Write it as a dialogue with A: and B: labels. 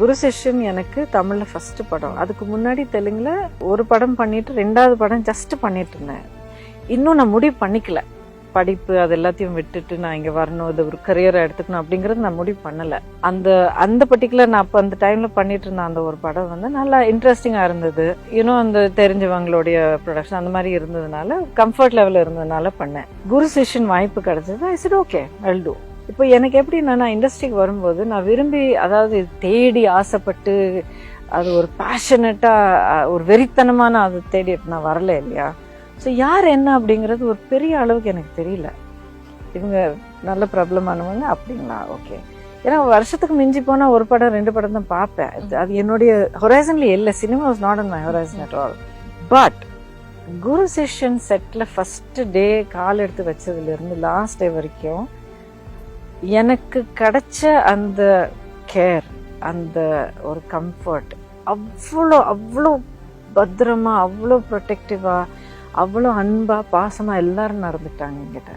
A: குரு சிஷ்யன் எனக்கு தமிழ்ல ஃபர்ஸ்ட் படம். அதுக்கு முன்னாடி தெலுங்குல ஒரு படம் பண்ணிட்டு 2வது படம் ஜஸ்ட் பண்ணிட்டு இருந்தேன். இன்னும் நான் முடிவு பண்ணிக்கல. படிப்பு அது எல்லாத்தையும் விட்டுட்டு நான் இங்க வரணும், இது ஒரு கரியரை எடுத்துக்கணும் அப்படிங்கறது நான் முடிவு பண்ணல. அந்த பர்டிகுலர் நான் அப்ப அந்த டைம்ல பண்ணிட்டு இருந்த அந்த ஒரு படம் வந்து நல்லா இன்ட்ரெஸ்டிங்கா இருந்தது. இன்னும் அந்த தெரிஞ்சவங்களுடைய ப்ரொடக்ஷன் அந்த மாதிரி இருந்ததுனால கம்ஃபர்ட் லெவல் இருந்ததுனால பண்ணேன். குரு சிஷ்யன் வாய்ப்பு கிடைச்சது. ஐ செட் ஓகே, ஐல் டூ. இப்போ எனக்கு எப்படின்னா, நான் இண்டஸ்ட்ரிக்கு வரும்போது நான் விரும்பி, அதாவது தேடி ஆசைப்பட்டு அது ஒரு பேஷனட்டா ஒரு வெறித்தனமான அதை தேடி நான் வரல இல்லையா. ஸோ யார் என்ன அப்படிங்கிறது ஒரு பெரிய அளவுக்கு எனக்கு தெரியல. இவங்க நல்ல பிரபலமானவங்க அப்படிங்களா, ஓகே. ஏன்னா வருஷத்துக்கு மிஞ்சி போனால் ஒரு படம் 2 படம் தான் பார்ப்பேன். அது என்னுடைய ஹொரைசன்ல இல்லை. Cinema was not on my horizon at all. But Guru Sishyan செட்டில் ஃபர்ஸ்ட் டே கால் எடுத்து வச்சதுல இருந்து லாஸ்ட் டே வரைக்கும் எனக்கு கிடைச்ச அந்த கேர், அந்த ஒரு கம்ஃபர்ட், அவ்வளோ அவ்வளோ பத்திரமா, அவ்வளோ ப்ரொடெக்டிவா, அவ்வளோ அன்பா பாசமா எல்லாரும் நடந்துட்டாங்க என்கிட்ட.